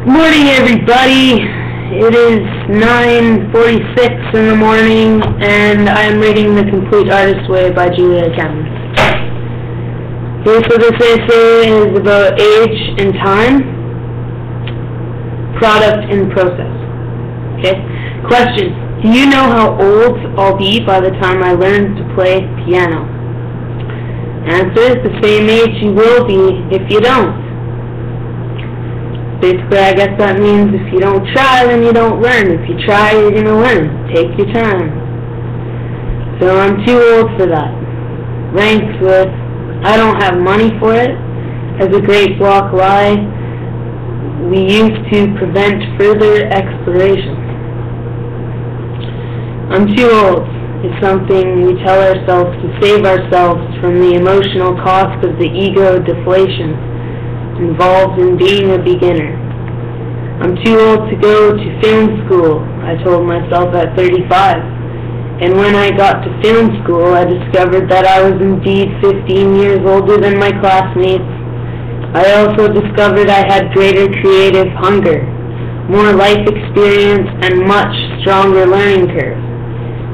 Good morning, everybody. It is 9:46 in the morning, and I am reading The Complete Artist's Way by Julia Cameron. Okay, so this essay is about age and time, product and process. Okay, question. Do you know how old I'll be by the time I learn to play piano? Answer, the same age you will be if you don't. Basically, I guess that means if you don't try, then you don't learn. If you try, you're going to learn. Take your time. So I'm too old for that. Ranked with, I don't have money for it, as a great block lie we used to prevent further exploration. I'm too old is something we tell ourselves to save ourselves from the emotional cost of the ego deflation involved in being a beginner. I'm too old to go to film school, I told myself at 35. And when I got to film school, I discovered that I was indeed 15 years older than my classmates. I also discovered I had greater creative hunger, more life experience, and much stronger learning curve.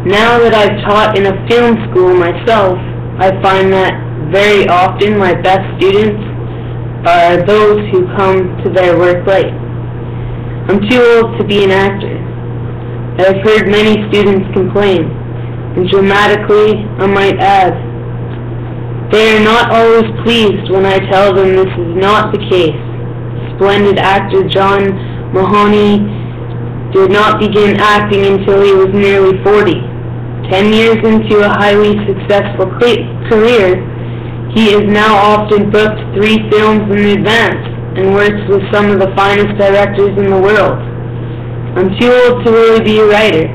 Now that I've taught in a film school myself, I find that very often my best students are those who come to their work late. I'm too old to be an actor. I've heard many students complain, and dramatically, I might add, they are not always pleased when I tell them this is not the case. Splendid actor John Mahoney did not begin acting until he was nearly 40. 10 years into a highly successful career, he is now often booked 3 films in advance and works with some of the finest directors in the world. I'm too old to really be a writer,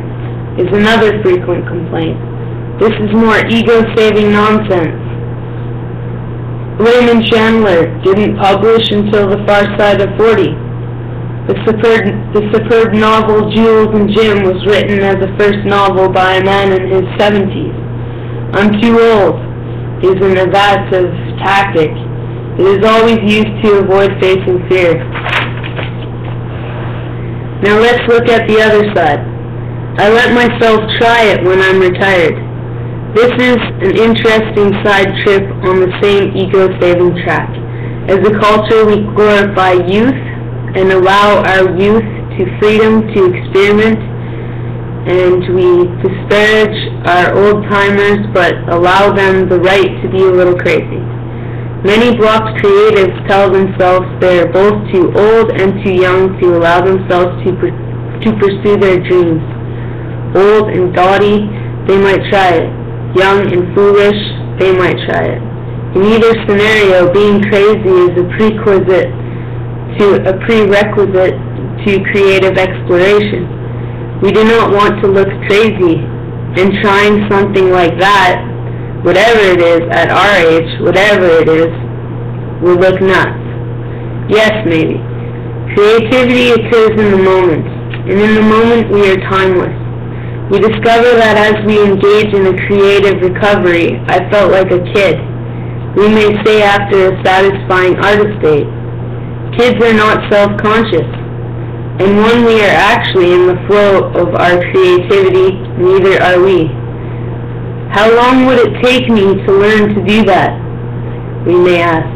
is another frequent complaint. This is more ego-saving nonsense. Raymond Chandler didn't publish until The Far Side of 40. The superb novel Jules and Jim was written as a first novel by a man in his 70s. I'm too old is an evasive tactic. It is always used to avoid facing fear. Now let's look at the other side. I let myself try it when I'm retired. This is an interesting side trip on the same ego-saving track. As a culture, we glorify youth and allow our youth to freedom to experiment, and we disparage our old-timers but allow them the right to be a little crazy. Many blocked creatives tell themselves they are both too old and too young to allow themselves to pursue their dreams. Old and gaudy, they might try it. Young and foolish, they might try it. In either scenario, being crazy is a prerequisite to creative exploration. We do not want to look crazy, and trying something like that, whatever it is, at our age, whatever it is, will look nuts. Yes, maybe. Creativity occurs in the moment, and in the moment we are timeless. We discover that as we engage in a creative recovery, I felt like a kid. We may say after a satisfying artist date. Kids are not self-conscious, and when we are actually in the flow of our creativity, neither are we. How long would it take me to learn to do that? We may ask,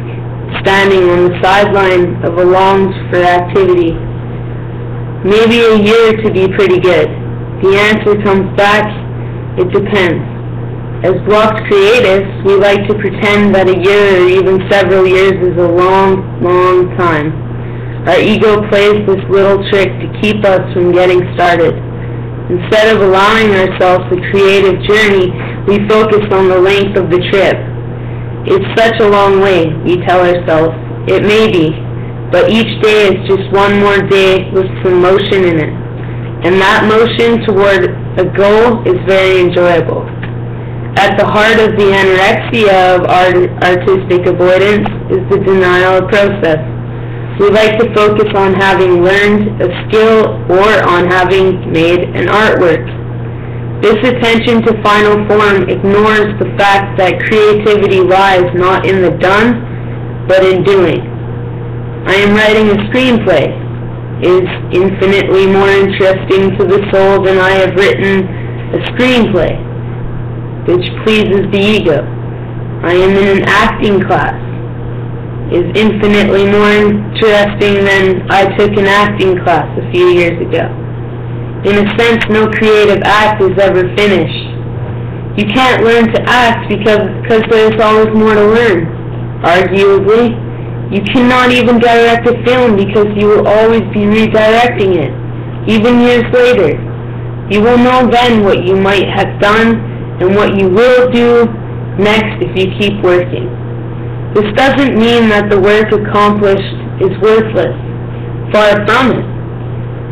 standing on the sideline of a longed-for activity. Maybe a year to be pretty good. The answer comes back, it depends. As blocked creatives, we like to pretend that a year or even several years is a long, long time. Our ego plays this little trick to keep us from getting started. Instead of allowing ourselves a creative journey, we focus on the length of the trip. It's such a long way, we tell ourselves. It may be, but each day is just one more day with some motion in it. And that motion toward a goal is very enjoyable. At the heart of the anorexia of artistic avoidance is the denial process. We like to focus on having learned a skill or on having made an artwork. This attention to final form ignores the fact that creativity lies not in the done, but in doing. I am writing a screenplay. is infinitely more interesting to the soul than I have written a screenplay, which pleases the ego. I am in an acting class, is infinitely more interesting than I took an acting class a few years ago. In a sense, no creative act is ever finished. You can't learn to act because there's always more to learn. Arguably, you cannot even direct a film because you will always be redirecting it, even years later. You will know then what you might have done and what you will do next if you keep working. This doesn't mean that the work accomplished is worthless. Far from it.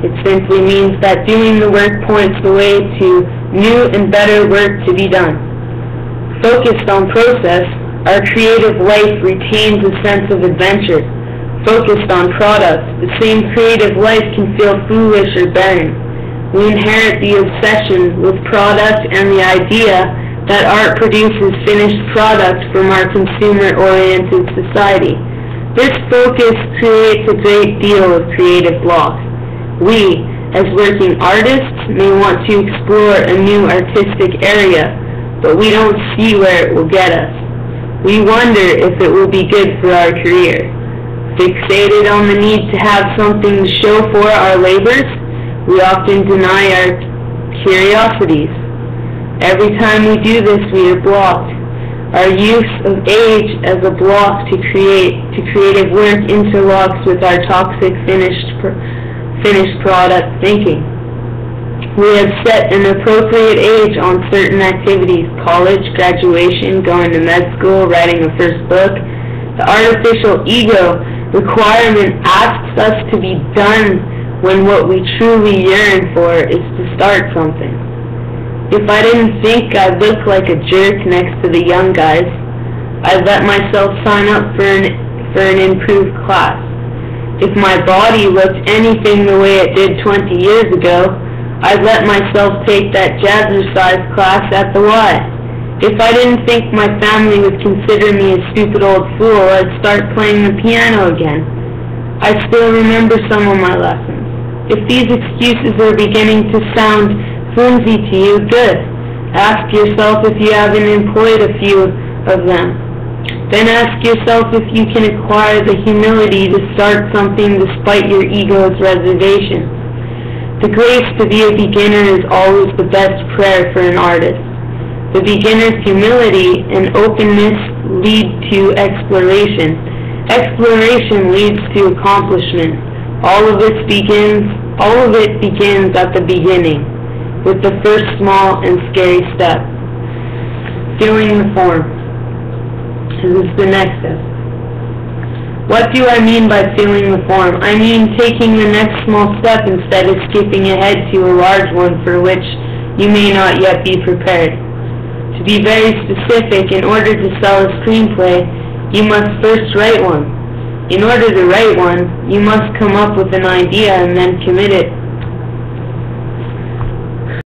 It simply means that doing the work points the way to new and better work to be done. Focused on process, our creative life retains a sense of adventure. Focused on product, the same creative life can feel foolish or barren. We inherit the obsession with product and the idea that art produces finished product from our consumer-oriented society. This focus creates a great deal of creative loss. We, as working artists, may want to explore a new artistic area, but we don't see where it will get us. We wonder if it will be good for our career. Fixated on the need to have something to show for our labors, we often deny our curiosities. Every time we do this, we are blocked. Our use of age as a block to creative work interlocks with our toxic finished product thinking. We have set an appropriate age on certain activities: college, graduation, going to med school, writing a first book. The artificial ego requirement asks us to be done when what we truly yearn for is to start something. If I didn't think I'd look like a jerk next to the young guys, I'd let myself sign up for an improved class. If my body looked anything the way it did 20 years ago, I'd let myself take that jazzercise class at the Y. If I didn't think my family would consider me a stupid old fool, I'd start playing the piano again. I still remember some of my lessons. If these excuses are beginning to sound flimsy to you, good. Ask yourself if you haven't employed a few of them. Then ask yourself if you can acquire the humility to start something despite your ego's reservations. The grace to be a beginner is always the best prayer for an artist. The beginner's humility and openness lead to exploration. Exploration leads to accomplishment. All of it begins at the beginning, with the first small and scary step. Filling the form. This is the next step. What do I mean by filling the form? I mean taking the next small step instead of skipping ahead to a large one for which you may not yet be prepared. To be very specific, in order to sell a screenplay, you must first write one. In order to write one, you must come up with an idea and then commit it